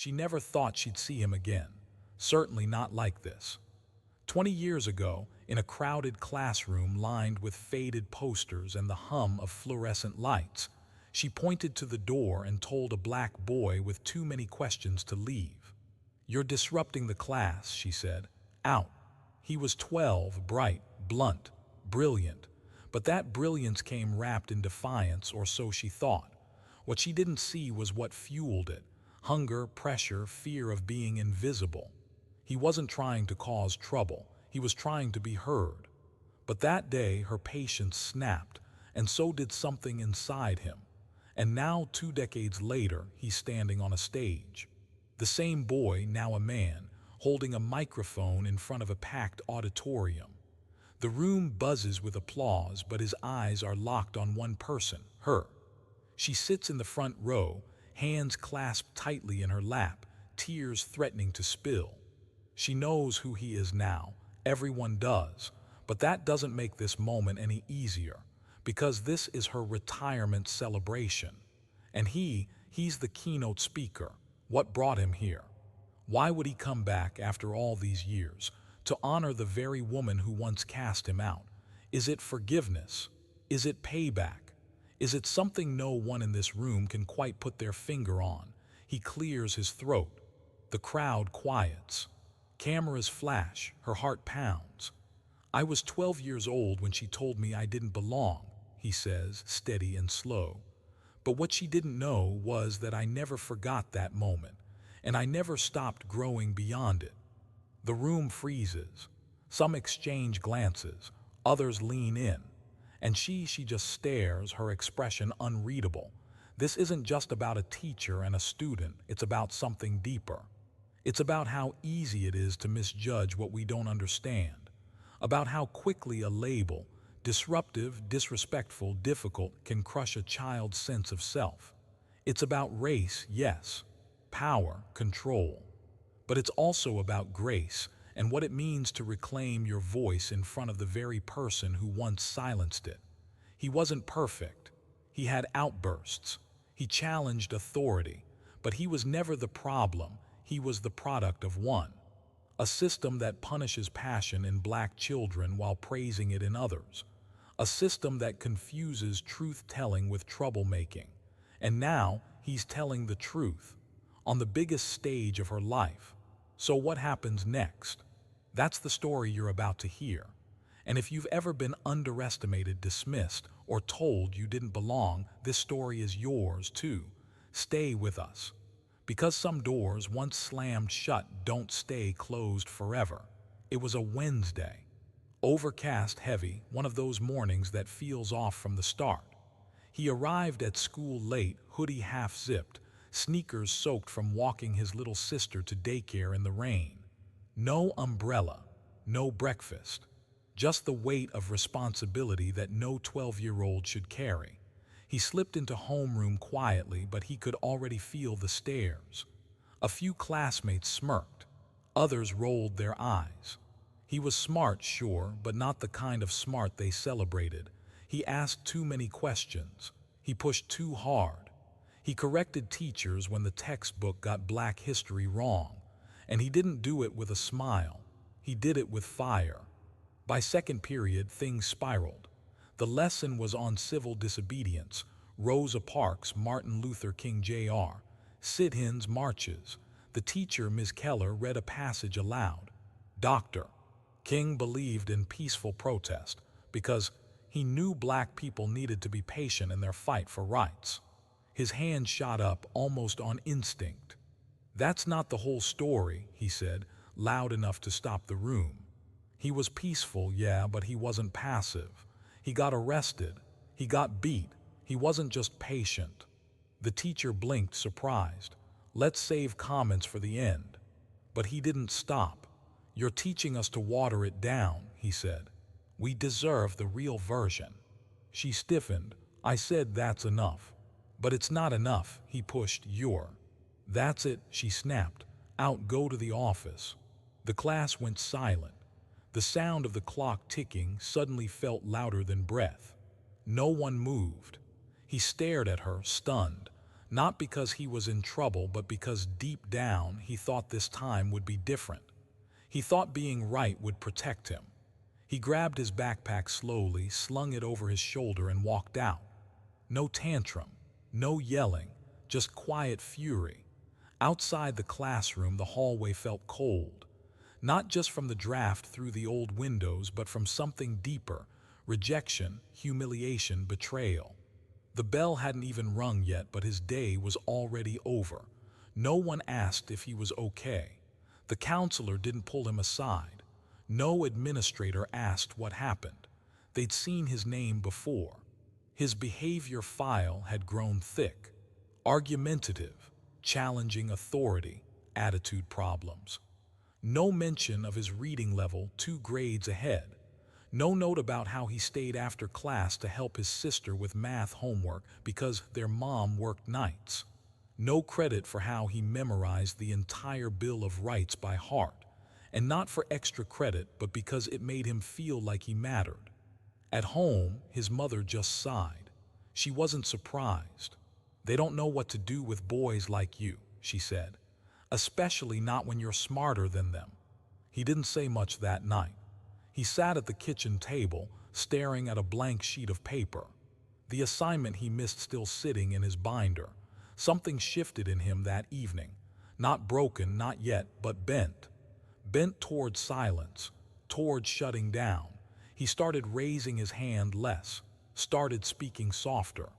She never thought she'd see him again, certainly not like this. 20 years ago, in a crowded classroom lined with faded posters and the hum of fluorescent lights, she pointed to the door and told a black boy with too many questions to leave. "You're disrupting the class," she said. "Out." He was 12, bright, blunt, brilliant. But that brilliance came wrapped in defiance, or so she thought. What she didn't see was what fueled it: hunger, pressure, fear of being invisible. He wasn't trying to cause trouble. He was trying to be heard. But that day, her patience snapped, and so did something inside him. And now, 2 decades later, he's standing on a stage. The same boy, now a man, holding a microphone in front of a packed auditorium. The room buzzes with applause, but his eyes are locked on one person, her. She sits in the front row, hands clasped tightly in her lap, tears threatening to spill. She knows who he is now. Everyone does. But that doesn't make this moment any easier, because this is her retirement celebration. And he's the keynote speaker. What brought him here? Why would he come back after all these years, to honor the very woman who once cast him out? Is it forgiveness? Is it payback? Is it something no one in this room can quite put their finger on? He clears his throat. The crowd quiets. Cameras flash, her heart pounds. "I was 12 years old when she told me I didn't belong," he says, steady and slow. "But what she didn't know was that I never forgot that moment, and I never stopped growing beyond it." The room freezes. Some exchange glances, others lean in. And she just stares, her expression unreadable. This isn't just about a teacher and a student, it's about something deeper. It's about how easy it is to misjudge what we don't understand. About how quickly a label, disruptive, disrespectful, difficult, can crush a child's sense of self. It's about race, yes, power, control. But it's also about grace and what it means to reclaim your voice in front of the very person who once silenced it. He wasn't perfect. He had outbursts. He challenged authority. But he was never the problem. He was the product of one. A system that punishes passion in black children while praising it in others. A system that confuses truth-telling with troublemaking. And now he's telling the truth on the biggest stage of her life. So what happens next? That's the story you're about to hear. And if you've ever been underestimated, dismissed, or told you didn't belong, this story is yours too. Stay with us. Because some doors, once slammed shut, don't stay closed forever. It was a Wednesday. Overcast, heavy, one of those mornings that feels off from the start. He arrived at school late, hoodie half-zipped, sneakers soaked from walking his little sister to daycare in the rain. No umbrella, no breakfast. Just the weight of responsibility that no 12-year-old should carry. He slipped into homeroom quietly, but he could already feel the stares. A few classmates smirked. Others rolled their eyes. He was smart, sure, but not the kind of smart they celebrated. He asked too many questions. He pushed too hard. He corrected teachers when the textbook got Black history wrong. And he didn't do it with a smile. He did it with fire. By second period, things spiraled. The lesson was on civil disobedience, Rosa Parks, Martin Luther King Jr., sit-ins, marches. The teacher, Ms. Keller, read a passage aloud. Dr. King believed in peaceful protest because he knew black people needed to be patient in their fight for rights. His hand shot up almost on instinct. That's not the whole story, he said, loud enough to stop the room. He was peaceful, yeah, but he wasn't passive. He got arrested. He got beat. He wasn't just patient. The teacher blinked, surprised. Let's save comments for the end. But he didn't stop. You're teaching us to water it down, he said. We deserve the real version. She stiffened. I said that's enough. But it's not enough, he pushed. That's it, she snapped. Out, go to the office. The class went silent. The sound of the clock ticking suddenly felt louder than breath. No one moved. He stared at her, stunned. not because he was in trouble, but because deep down he thought this time would be different. He thought being right would protect him. He grabbed his backpack slowly, slung it over his shoulder, and walked out. No tantrum, no yelling, just quiet fury. Outside the classroom, the hallway felt cold, not just from the draft through the old windows, but from something deeper: rejection, humiliation, betrayal. The bell hadn't even rung yet, but his day was already over. No one asked if he was okay. The counselor didn't pull him aside. No administrator asked what happened. They'd seen his name before. His behavior file had grown thick. Argumentative, challenging authority, attitude problems. No mention of his reading level 2 grades ahead. No note about how he stayed after class to help his sister with math homework because their mom worked nights. No credit for how he memorized the entire Bill of Rights by heart, and not for extra credit, but because it made him feel like he mattered. At home, his mother just sighed. She wasn't surprised. "They don't know what to do with boys like you," she said, "especially not when you're smarter than them." He didn't say much that night. He sat at the kitchen table, staring at a blank sheet of paper. The assignment he missed still sitting in his binder. Something shifted in him that evening. Not broken, not yet, but bent. Bent toward silence, toward shutting down. He started raising his hand less, started speaking softer.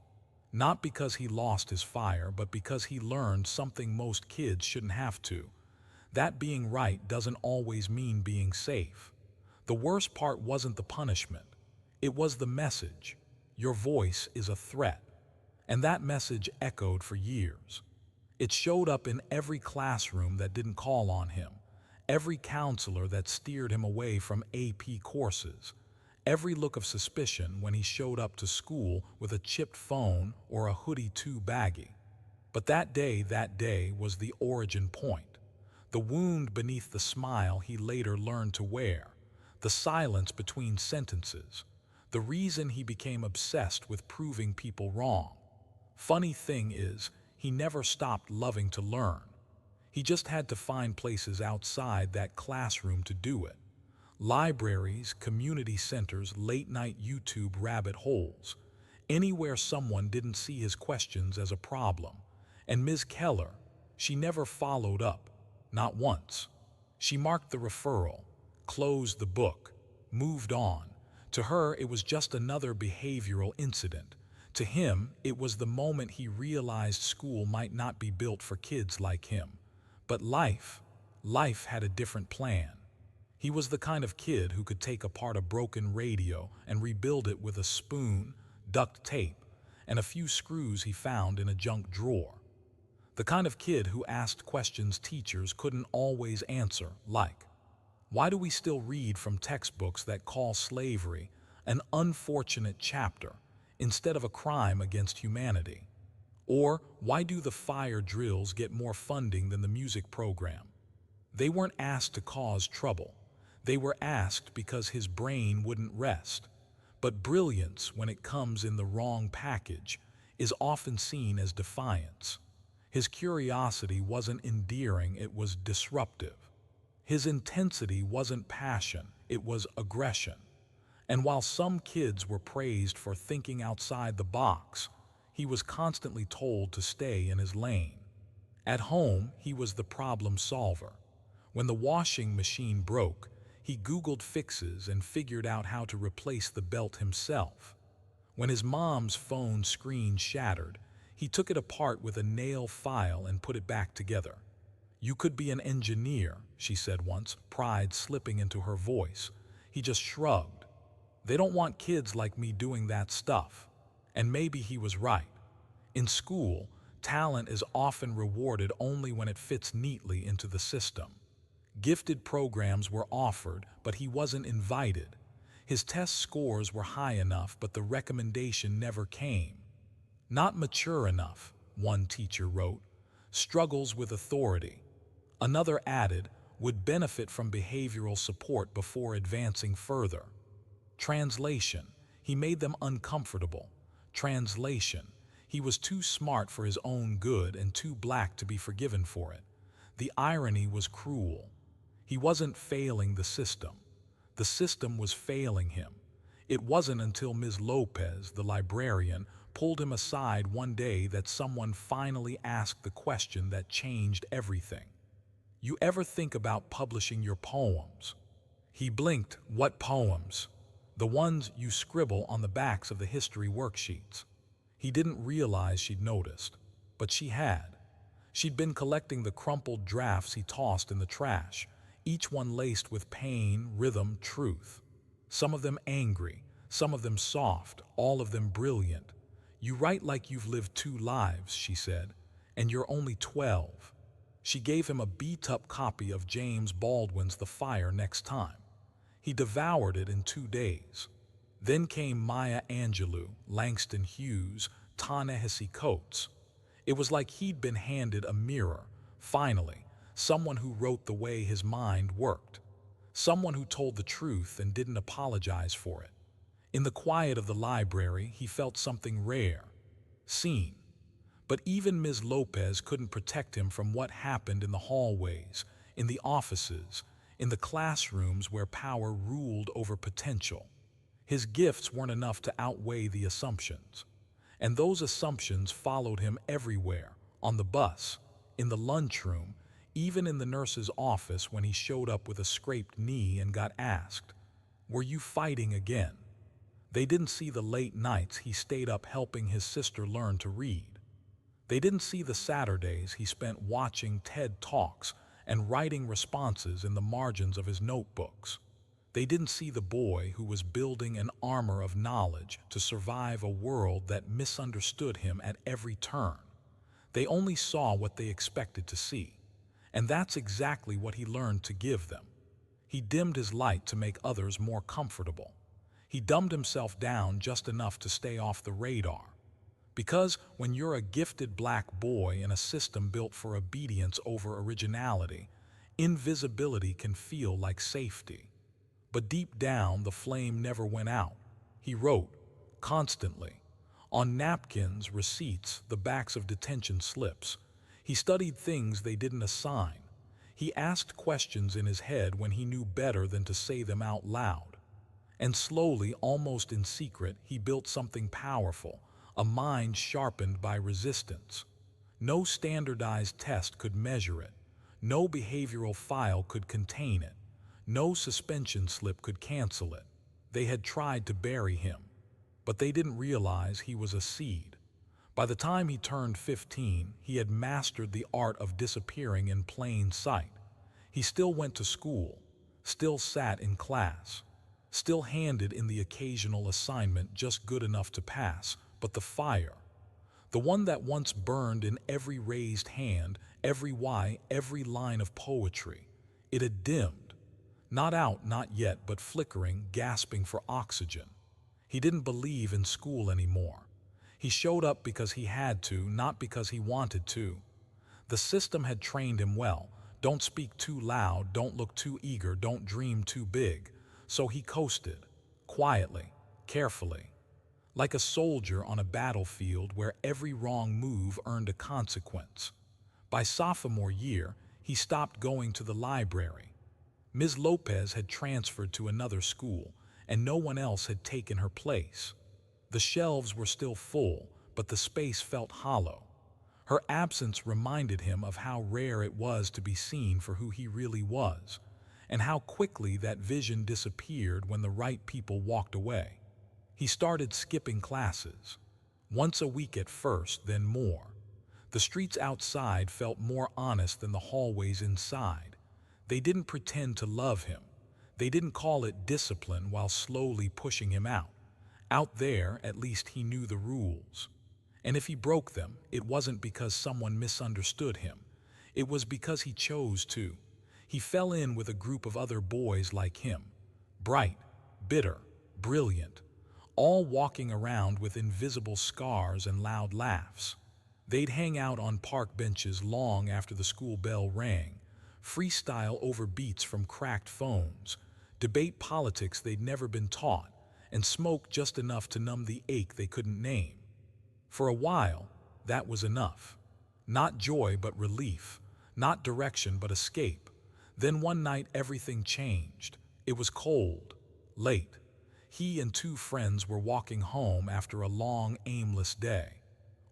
Not because he lost his fire, but because he learned something most kids shouldn't have to: that being right doesn't always mean being safe. The worst part wasn't the punishment. It was the message. Your voice is a threat. And that message echoed for years. It showed up in every classroom that didn't call on him, every counselor that steered him away from AP courses, every look of suspicion when he showed up to school with a chipped phone or a hoodie too baggy. But that day was the origin point. The wound beneath the smile he later learned to wear. The silence between sentences. The reason he became obsessed with proving people wrong. Funny thing is, he never stopped loving to learn. He just had to find places outside that classroom to do it. Libraries, community centers, late-night YouTube rabbit holes. Anywhere someone didn't see his questions as a problem. And Ms. Keller, she never followed up. Not once. She marked the referral, closed the book, moved on. To her, it was just another behavioral incident. To him, it was the moment he realized school might not be built for kids like him. But life had a different plan. He was the kind of kid who could take apart a broken radio and rebuild it with a spoon, duct tape, and a few screws he found in a junk drawer. The kind of kid who asked questions teachers couldn't always answer, like, why do we still read from textbooks that call slavery an unfortunate chapter instead of a crime against humanity? Or why do the fire drills get more funding than the music program? They weren't asked to cause trouble. They were asked because his brain wouldn't rest. But brilliance, when it comes in the wrong package, is often seen as defiance. His curiosity wasn't endearing, it was disruptive. His intensity wasn't passion, it was aggression. And while some kids were praised for thinking outside the box, he was constantly told to stay in his lane. At home, he was the problem solver. When the washing machine broke, he Googled fixes and figured out how to replace the belt himself. When his mom's phone screen shattered, he took it apart with a nail file and put it back together. "You could be an engineer," she said once, pride slipping into her voice. He just shrugged. "They don't want kids like me doing that stuff." And maybe he was right. In school, talent is often rewarded only when it fits neatly into the system. Gifted programs were offered, but he wasn't invited. His test scores were high enough, but the recommendation never came. "Not mature enough," one teacher wrote. "Struggles with authority." Another added, "Would benefit from behavioral support before advancing further." Translation: he made them uncomfortable. Translation: He was too smart for his own good and too black to be forgiven for it. The irony was cruel. He wasn't failing the system. The system was failing him. It wasn't until Ms. Lopez, the librarian, pulled him aside one day that someone finally asked the question that changed everything. "You ever think about publishing your poems?" He blinked. "What poems?" "The ones you scribble on the backs of the history worksheets." He didn't realize she'd noticed, but she had. She'd been collecting the crumpled drafts he tossed in the trash, each one laced with pain, rhythm, truth. Some of them angry, some of them soft, all of them brilliant. "You write like you've lived 2 lives," she said, "and you're only 12. She gave him a beat-up copy of James Baldwin's The Fire Next Time. He devoured it in 2 days. Then came Maya Angelou, Langston Hughes, Ta-Nehisi Coates. It was like he'd been handed a mirror, finally, someone who wrote the way his mind worked. Someone who told the truth and didn't apologize for it. In the quiet of the library, he felt something rare, seen. But even Ms. Lopez couldn't protect him from what happened in the hallways, in the offices, in the classrooms where power ruled over potential. His gifts weren't enough to outweigh the assumptions. And those assumptions followed him everywhere, on the bus, in the lunchroom, even in the nurse's office when he showed up with a scraped knee and got asked, "Were you fighting again?" They didn't see the late nights he stayed up helping his sister learn to read. They didn't see the Saturdays he spent watching TED Talks and writing responses in the margins of his notebooks. They didn't see the boy who was building an armor of knowledge to survive a world that misunderstood him at every turn. They only saw what they expected to see. And that's exactly what he learned to give them. He dimmed his light to make others more comfortable. He dumbed himself down just enough to stay off the radar. Because when you're a gifted black boy in a system built for obedience over originality, invisibility can feel like safety. But deep down, the flame never went out. He wrote, constantly. On napkins, receipts, the backs of detention slips. He studied things they didn't assign. He asked questions in his head when he knew better than to say them out loud. And slowly, almost in secret, he built something powerful, a mind sharpened by resistance. No standardized test could measure it. No behavioral file could contain it. No suspension slip could cancel it. They had tried to bury him, but they didn't realize he was a seed. By the time he turned 15, he had mastered the art of disappearing in plain sight. He still went to school, still sat in class, still handed in the occasional assignment just good enough to pass, but the fire, the one that once burned in every raised hand, every why, every line of poetry, it had dimmed. Not out, not yet, but flickering, gasping for oxygen. He didn't believe in school anymore. He showed up because he had to, not because he wanted to. The system had trained him well. Don't speak too loud, don't look too eager, don't dream too big. So he coasted, quietly, carefully, like a soldier on a battlefield where every wrong move earned a consequence. By sophomore year, he stopped going to the library. Ms. Lopez had transferred to another school, and no one else had taken her place. The shelves were still full, but the space felt hollow. Her absence reminded him of how rare it was to be seen for who he really was, and how quickly that vision disappeared when the right people walked away. He started skipping classes, once a week at first, then more. The streets outside felt more honest than the hallways inside. They didn't pretend to love him. They didn't call it discipline while slowly pushing him out. Out there, at least he knew the rules. And if he broke them, it wasn't because someone misunderstood him. It was because he chose to. He fell in with a group of other boys like him, bright, bitter, brilliant, all walking around with invisible scars and loud laughs. They'd hang out on park benches long after the school bell rang, freestyle over beats from cracked phones, debate politics they'd never been taught, and smoke just enough to numb the ache they couldn't name. For a while, that was enough. Not joy but relief, not direction but escape. Then one night everything changed. It was cold, late. He and two friends were walking home after a long, aimless day.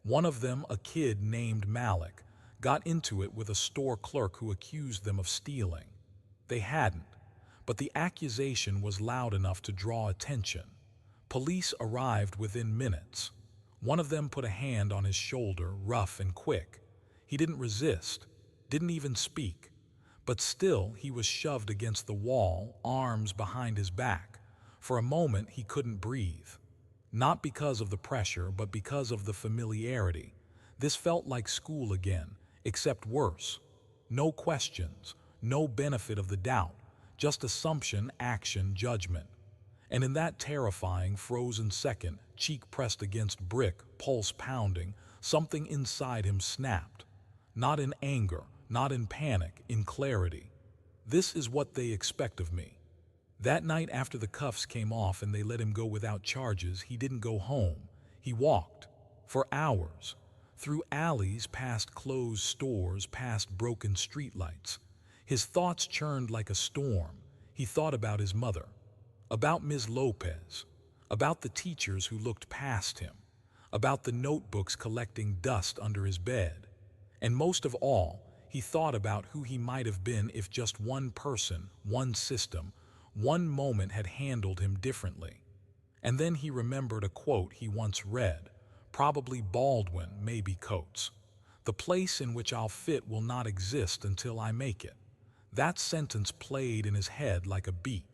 One of them, a kid named Malik, got into it with a store clerk who accused them of stealing. They hadn't, but the accusation was loud enough to draw attention. Police arrived within minutes. One of them put a hand on his shoulder, rough and quick. He didn't resist, didn't even speak. But still, he was shoved against the wall, arms behind his back. For a moment, he couldn't breathe. Not because of the pressure, but because of the familiarity. This felt like school again, except worse. No questions, no benefit of the doubt, just assumption, action, judgment. And in that terrifying, frozen second, cheek pressed against brick, pulse pounding, something inside him snapped. Not in anger, not in panic, in clarity. This is what they expect of me. That night after the cuffs came off and they let him go without charges, he didn't go home. He walked. For hours. Through alleys, past closed stores, past broken streetlights. His thoughts churned like a storm. He thought about his mother. About Ms. Lopez. About the teachers who looked past him. About the notebooks collecting dust under his bed. And most of all, he thought about who he might have been if just one person, one system, one moment had handled him differently. And then he remembered a quote he once read, probably Baldwin, maybe Coates. "The place in which I'll fit will not exist until I make it." That sentence played in his head like a beat.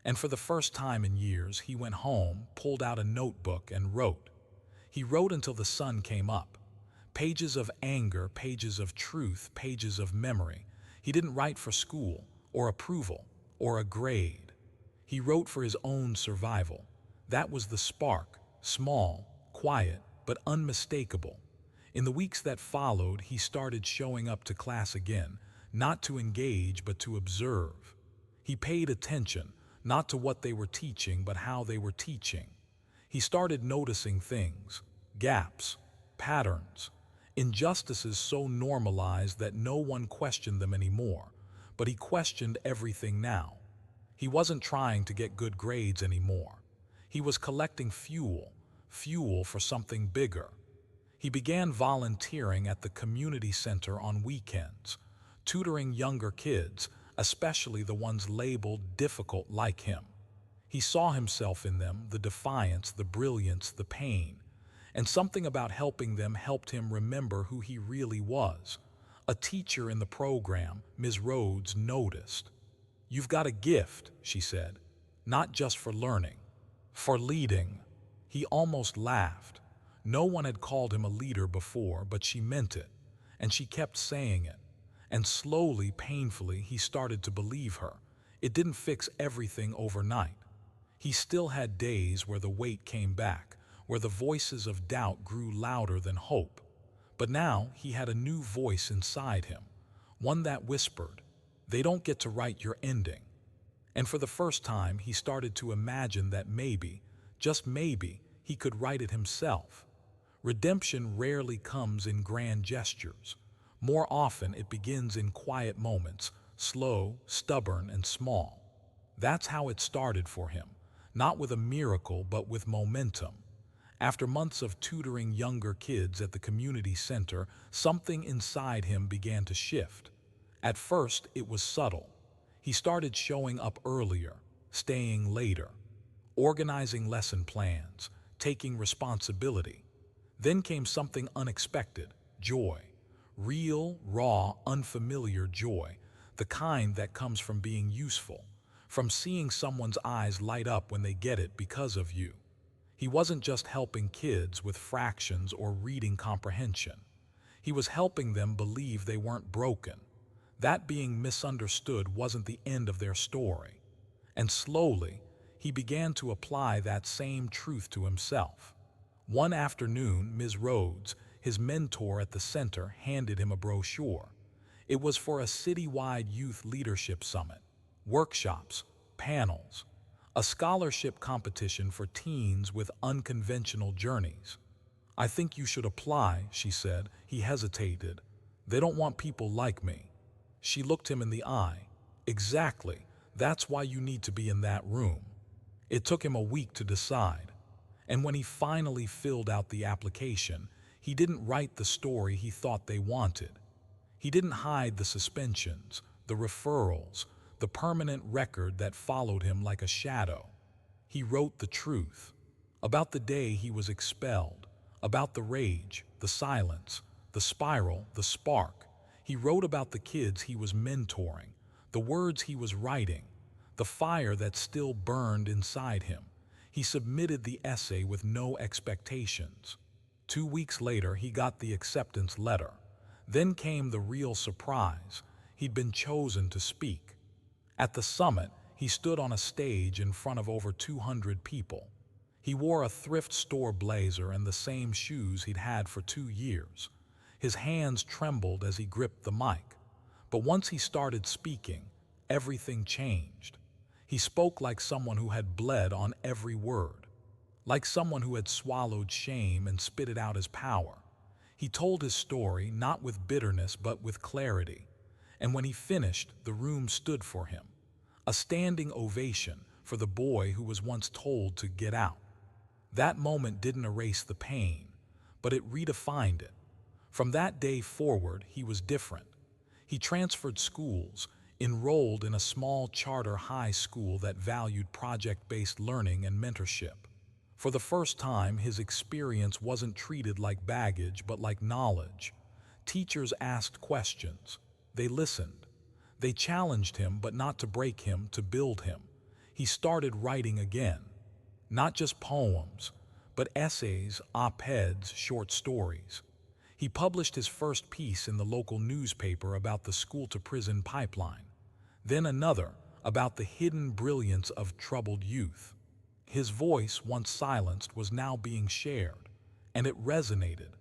And for the first time in years, he went home, pulled out a notebook, and wrote. He wrote until the sun came up. Pages of anger, pages of truth, pages of memory. He didn't write for school, or approval, or a grade. He wrote for his own survival. That was the spark, small, quiet, but unmistakable. In the weeks that followed, he started showing up to class again, not to engage, but to observe. He paid attention, not to what they were teaching, but how they were teaching. He started noticing things, gaps, patterns, injustices so normalized that no one questioned them anymore, but he questioned everything now. He wasn't trying to get good grades anymore. He was collecting fuel for something bigger. He began volunteering at the community center on weekends, tutoring younger kids, especially the ones labeled difficult like him. He saw himself in them, the defiance, the brilliance, the pain. And something about helping them helped him remember who he really was. A teacher in the program, Ms. Rhodes, noticed. "You've got a gift," she said, "not just for learning, for leading." He almost laughed. No one had called him a leader before, but she meant it, and she kept saying it. And slowly, painfully, he started to believe her. It didn't fix everything overnight. He still had days where the weight came back, where the voices of doubt grew louder than hope. But now he had a new voice inside him, one that whispered, "They don't get to write your ending." And for the first time, he started to imagine that maybe, just maybe, he could write it himself. Redemption rarely comes in grand gestures. More often, it begins in quiet moments, slow, stubborn, and small. That's how it started for him, not with a miracle, but with momentum. After months of tutoring younger kids at the community center, something inside him began to shift. At first, it was subtle. He started showing up earlier, staying later, organizing lesson plans, taking responsibility. Then came something unexpected, joy. Real, raw, unfamiliar joy, the kind that comes from being useful, from seeing someone's eyes light up when they get it because of you. He wasn't just helping kids with fractions or reading comprehension. He was helping them believe they weren't broken. That being misunderstood wasn't the end of their story. And slowly, he began to apply that same truth to himself. One afternoon, Ms. Rhodes, his mentor at the center, handed him a brochure. It was for a citywide youth leadership summit, workshops, panels, a scholarship competition for teens with unconventional journeys. "I think you should apply," she said. He hesitated. "They don't want people like me." She looked him in the eye. "Exactly. That's why you need to be in that room." It took him a week to decide. And when he finally filled out the application, he didn't write the story he thought they wanted. He didn't hide the suspensions, the referrals, the permanent record that followed him like a shadow. He wrote the truth. About the day he was expelled, about the rage, the silence, the spiral, the spark. He wrote about the kids he was mentoring, the words he was writing, the fire that still burned inside him. He submitted the essay with no expectations. 2 weeks later, he got the acceptance letter. Then came the real surprise. He'd been chosen to speak. At the summit, he stood on a stage in front of over 200 people. He wore a thrift store blazer and the same shoes he'd had for 2 years. His hands trembled as he gripped the mic. But once he started speaking, everything changed. He spoke like someone who had bled on every word, like someone who had swallowed shame and spit it out as power. He told his story not with bitterness but with clarity. And when he finished, the room stood for him. A standing ovation for the boy who was once told to get out. That moment didn't erase the pain, but it redefined it. From that day forward, he was different. He transferred schools, enrolled in a small charter high school that valued project-based learning and mentorship. For the first time, his experience wasn't treated like baggage but like knowledge. Teachers asked questions. They listened. They challenged him, but not to break him, to build him. He started writing again. Not just poems, but essays, op-eds, short stories. He published his first piece in the local newspaper about the school-to-prison pipeline. Then another about the hidden brilliance of troubled youth. His voice, once silenced, was now being shared, and it resonated.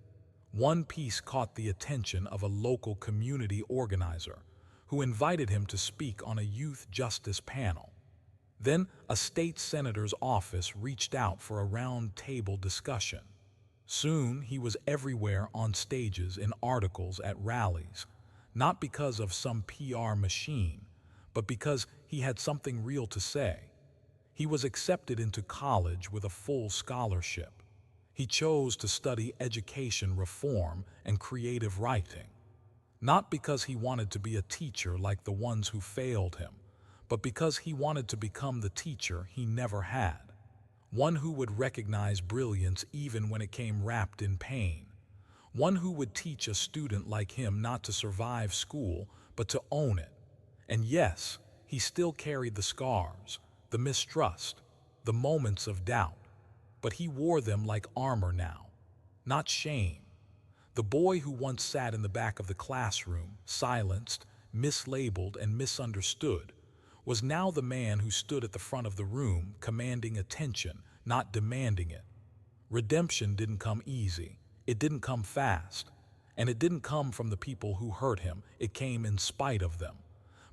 One piece caught the attention of a local community organizer who invited him to speak on a youth justice panel. Then a state senator's office reached out for a round-table discussion. Soon he was everywhere, on stages, in articles, at rallies, not because of some PR machine, but because he had something real to say. He was accepted into college with a full scholarship. He chose to study education reform and creative writing, not because he wanted to be a teacher like the ones who failed him, but because he wanted to become the teacher he never had, one who would recognize brilliance even when it came wrapped in pain, one who would teach a student like him not to survive school, but to own it. And yes, he still carried the scars, the mistrust, the moments of doubt, but he wore them like armor now, not shame. The boy who once sat in the back of the classroom, silenced, mislabeled, and misunderstood, was now the man who stood at the front of the room, commanding attention, not demanding it. Redemption didn't come easy, it didn't come fast, and it didn't come from the people who hurt him, it came in spite of them.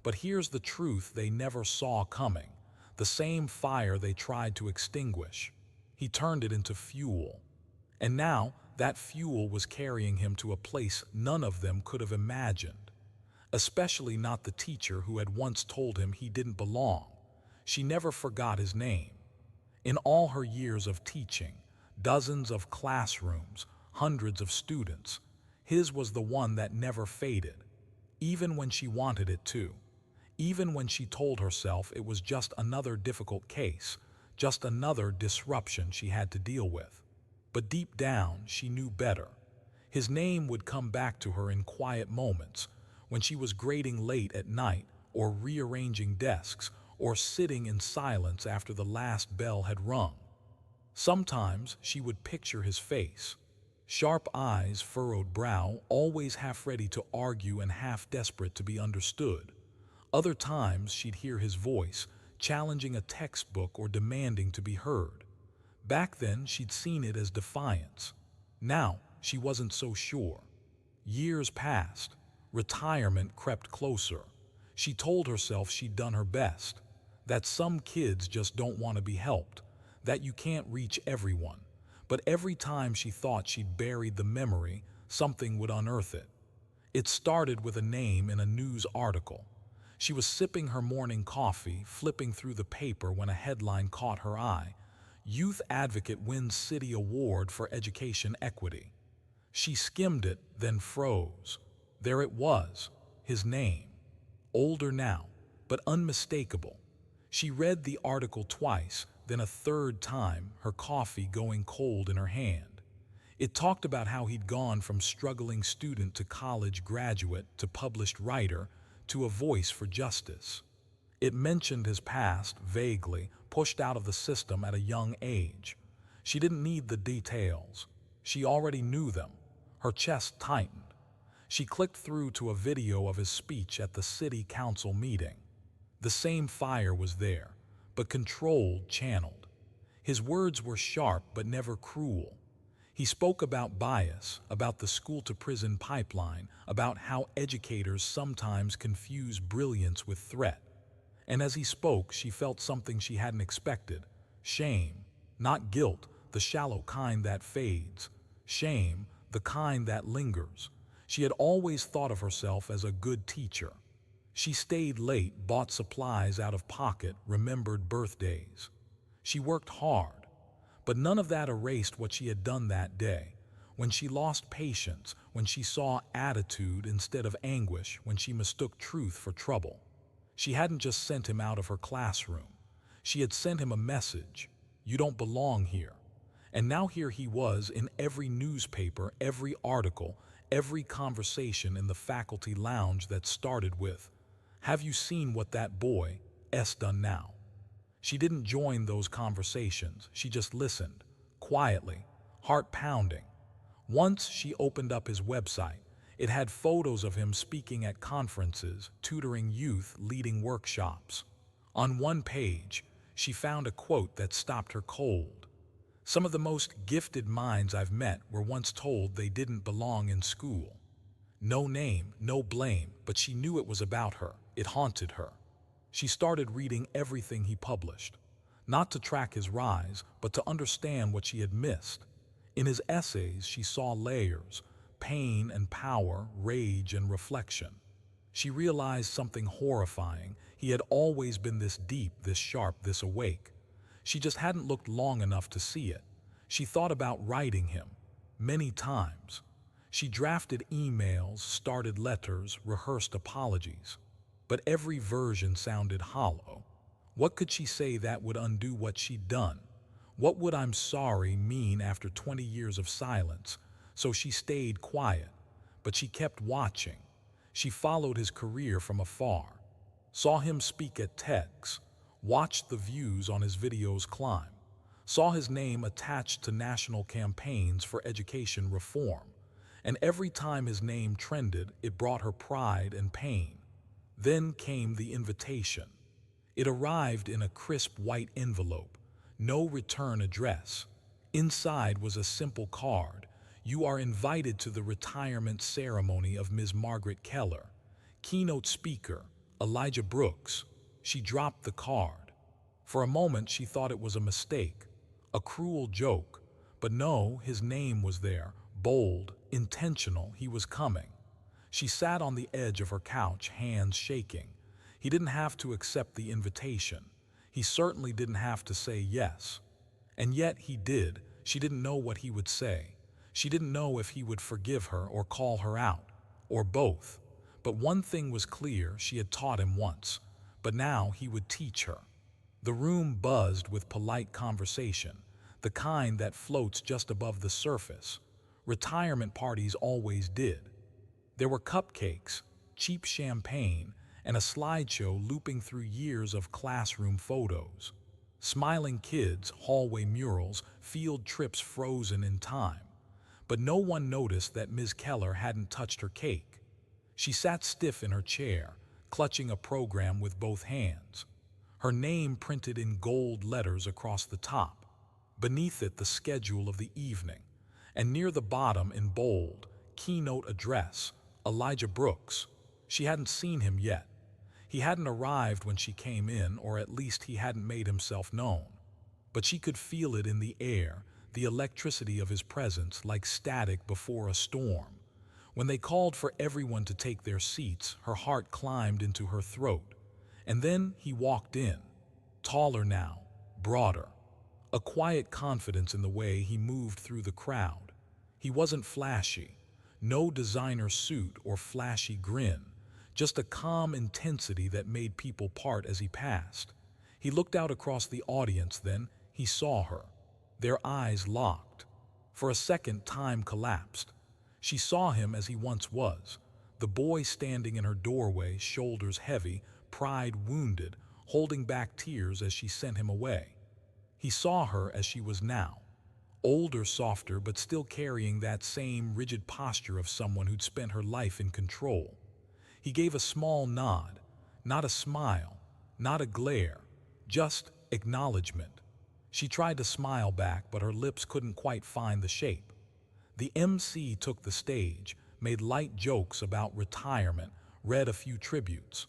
But here's the truth they never saw coming, the same fire they tried to extinguish. He turned it into fuel. And now, that fuel was carrying him to a place none of them could have imagined. Especially not the teacher who had once told him he didn't belong. She never forgot his name. In all her years of teaching, dozens of classrooms, hundreds of students, his was the one that never faded, even when she wanted it to. Even when she told herself it was just another difficult case, just another disruption she had to deal with. But deep down, she knew better. His name would come back to her in quiet moments, when she was grading late at night, or rearranging desks, or sitting in silence after the last bell had rung. Sometimes she would picture his face. Sharp eyes, furrowed brow, always half ready to argue and half desperate to be understood. Other times she'd hear his voice, challenging a textbook or demanding to be heard. Back then, she'd seen it as defiance. Now, she wasn't so sure. Years passed. Retirement crept closer. She told herself she'd done her best, that some kids just don't want to be helped, that you can't reach everyone. But every time she thought she'd buried the memory, something would unearth it. It started with a name in a news article. She was sipping her morning coffee, flipping through the paper when a headline caught her eye. Youth Advocate wins City Award for Education Equity. She skimmed it, then froze. There it was, his name. Older now, but unmistakable. She read the article twice, then a third time, her coffee going cold in her hand. It talked about how he'd gone from struggling student to college graduate to published writer to a voice for justice. It mentioned his past, vaguely, pushed out of the system at a young age. She didn't need the details. She already knew them. Her chest tightened. She clicked through to a video of his speech at the city council meeting. The same fire was there, but controlled, channeled. His words were sharp but never cruel. He spoke about bias, about the school-to-prison pipeline, about how educators sometimes confuse brilliance with threat. And as he spoke, she felt something she hadn't expected. Shame, not guilt, the shallow kind that fades. Shame, the kind that lingers. She had always thought of herself as a good teacher. She stayed late, bought supplies out of pocket, remembered birthdays. She worked hard. But none of that erased what she had done that day. When she lost patience, when she saw attitude instead of anguish, when she mistook truth for trouble. She hadn't just sent him out of her classroom. She had sent him a message. You don't belong here. And now here he was in every newspaper, every article, every conversation in the faculty lounge that started with, "Have you seen what that boy S done now?" She didn't join those conversations. She just listened, quietly, heart pounding. Once she opened up his website. It had photos of him speaking at conferences, tutoring youth, leading workshops. On one page, she found a quote that stopped her cold. "Some of the most gifted minds I've met were once told they didn't belong in school." No name, no blame, but she knew it was about her. It haunted her. She started reading everything he published, not to track his rise, but to understand what she had missed. In his essays, she saw layers, pain and power, rage and reflection. She realized something horrifying. He had always been this deep, this sharp, this awake. She just hadn't looked long enough to see it. She thought about writing him, many times. She drafted emails, started letters, rehearsed apologies. But every version sounded hollow. What could she say that would undo what she'd done? What would "I'm sorry" mean after 20 years of silence? So she stayed quiet, but she kept watching. She followed his career from afar, saw him speak at TEDx, watched the views on his videos climb, saw his name attached to national campaigns for education reform. And every time his name trended, it brought her pride and pain. Then came the invitation. It arrived in a crisp white envelope, no return address. Inside was a simple card. "You are invited to the retirement ceremony of Ms. Margaret Keller. Keynote speaker, Elijah Brooks." She dropped the card. For a moment she thought it was a mistake, a cruel joke. But no, his name was there, bold, intentional. He was coming. She sat on the edge of her couch, hands shaking. He didn't have to accept the invitation. He certainly didn't have to say yes. And yet he did. She didn't know what he would say. She didn't know if he would forgive her or call her out, or both. But one thing was clear, she had taught him once. But now he would teach her. The room buzzed with polite conversation, the kind that floats just above the surface. Retirement parties always did. There were cupcakes, cheap champagne, and a slideshow looping through years of classroom photos. Smiling kids, hallway murals, field trips frozen in time. But no one noticed that Ms. Keller hadn't touched her cake. She sat stiff in her chair, clutching a program with both hands. Her name printed in gold letters across the top. Beneath it, the schedule of the evening. And near the bottom, in bold, keynote address, Elijah Brooks. She hadn't seen him yet. He hadn't arrived when she came in, or at least he hadn't made himself known. But she could feel it in the air, the electricity of his presence like static before a storm. When they called for everyone to take their seats, her heart climbed into her throat. And then he walked in, taller now, broader, a quiet confidence in the way he moved through the crowd. He wasn't flashy, no designer suit or flashy grin, just a calm intensity that made people part as he passed. He looked out across the audience, then he saw her. Their eyes locked. For a second, time collapsed. She saw him as he once was, the boy standing in her doorway, shoulders heavy, pride wounded, holding back tears as she sent him away. He saw her as she was now, older, softer, but still carrying that same rigid posture of someone who'd spent her life in control. He gave a small nod, not a smile, not a glare, just acknowledgement. She tried to smile back, but her lips couldn't quite find the shape. The MC took the stage, made light jokes about retirement, read a few tributes.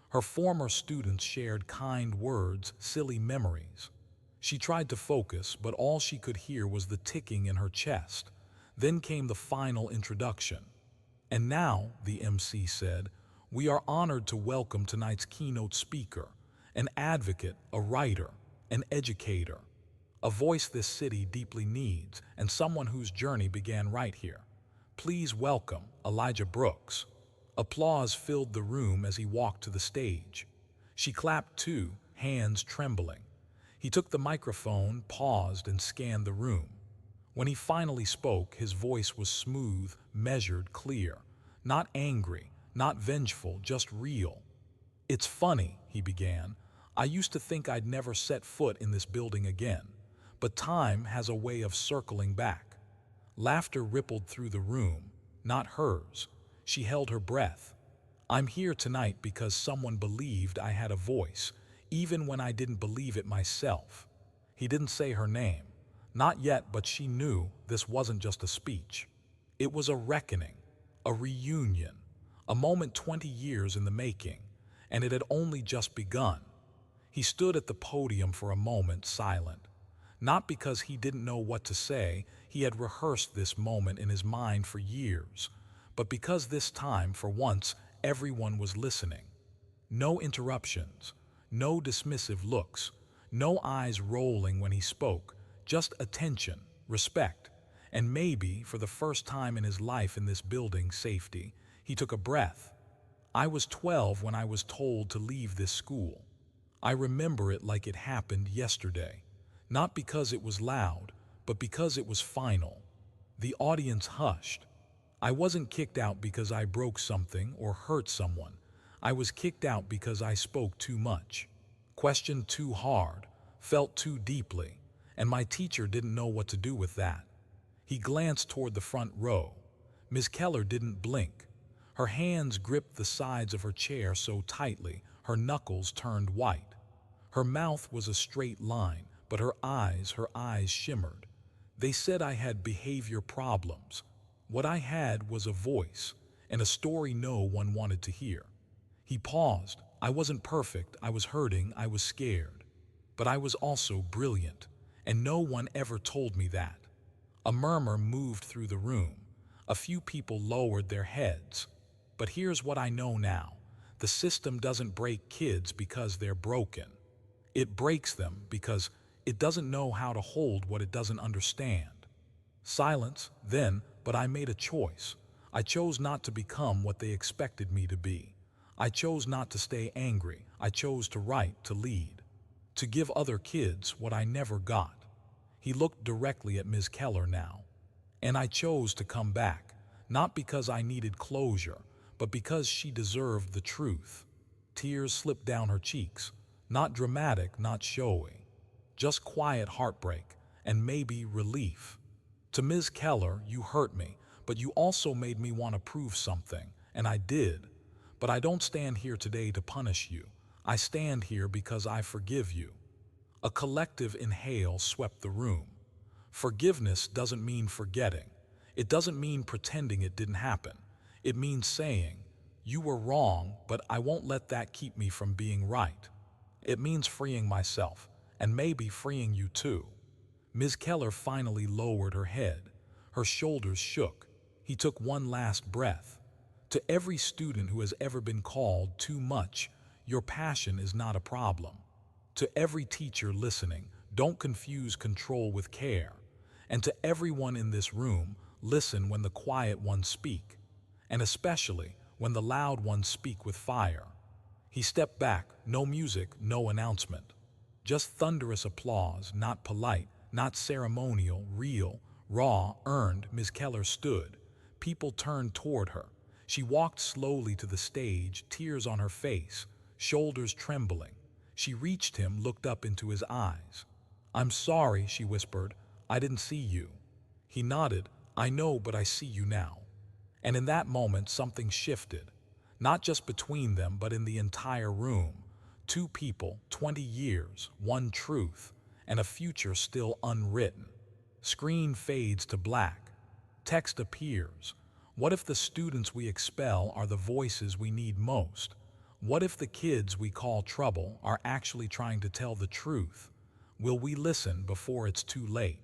Her former students shared kind words, silly memories. She tried to focus, but all she could hear was the ticking in her chest. Then came the final introduction. And now, the MC said, we are honored to welcome tonight's keynote speaker, an advocate, a writer, an educator, a voice this city deeply needs, and someone whose journey began right here. Please welcome Elijah Brooks. Applause filled the room as he walked to the stage. She clapped too, hands trembling. He took the microphone, paused, and scanned the room. When he finally spoke, his voice was smooth, measured, clear. Not angry, not vengeful, just real. It's funny, he began. I used to think I'd never set foot in this building again. But time has a way of circling back. Laughter rippled through the room, not hers. She held her breath. I'm here tonight because someone believed I had a voice, even when I didn't believe it myself. He didn't say her name. Not yet, but she knew this wasn't just a speech. It was a reckoning, a reunion, a moment 20 years in the making, and it had only just begun. He stood at the podium for a moment, silent. Not because he didn't know what to say, he had rehearsed this moment in his mind for years, but because this time, for once, everyone was listening. No interruptions, no dismissive looks, no eyes rolling when he spoke, just attention, respect, and maybe, for the first time in his life in this building, safety. He took a breath. I was 12 when I was told to leave this school. I remember it like it happened yesterday. Not because it was loud, but because it was final. The audience hushed. I wasn't kicked out because I broke something or hurt someone. I was kicked out because I spoke too much, questioned too hard, felt too deeply, and my teacher didn't know what to do with that. He glanced toward the front row. Ms. Keller didn't blink. Her hands gripped the sides of her chair so tightly, her knuckles turned white. Her mouth was a straight line, but her eyes shimmered. They said I had behavior problems. What I had was a voice, and a story no one wanted to hear. He paused. I wasn't perfect, I was hurting, I was scared. But I was also brilliant, and no one ever told me that. A murmur moved through the room. A few people lowered their heads. But here's what I know now. The system doesn't break kids because they're broken. It breaks them because it doesn't know how to hold what it doesn't understand. Silence, then, but I made a choice. I chose not to become what they expected me to be. I chose not to stay angry. I chose to write, to lead, to give other kids what I never got. He looked directly at Ms. Keller now. And I chose to come back, not because I needed closure, but because she deserved the truth. Tears slipped down her cheeks, not dramatic, not showy. Just quiet heartbreak, and maybe relief. To Ms. Keller, you hurt me, but you also made me want to prove something, and I did. But I don't stand here today to punish you. I stand here because I forgive you. A collective inhale swept the room. Forgiveness doesn't mean forgetting. It doesn't mean pretending it didn't happen. It means saying, you were wrong, but I won't let that keep me from being right. It means freeing myself, and maybe freeing you too. Ms. Keller finally lowered her head. Her shoulders shook. He took one last breath. To every student who has ever been called too much, your passion is not a problem. To every teacher listening, don't confuse control with care. And to everyone in this room, listen when the quiet ones speak, and especially when the loud ones speak with fire. He stepped back, no music, no announcement. Just thunderous applause, not polite, not ceremonial, real, raw, earned. Ms. Keller stood. People turned toward her. She walked slowly to the stage, tears on her face, shoulders trembling. She reached him, looked up into his eyes. "I'm sorry," she whispered. "I didn't see you." He nodded. "I know, but I see you now." And in that moment, something shifted. Not just between them, but in the entire room. Two people, 20 years, one truth, and a future still unwritten. Screen fades to black. Text appears. What if the students we expel are the voices we need most? What if the kids we call trouble are actually trying to tell the truth? Will we listen before it's too late?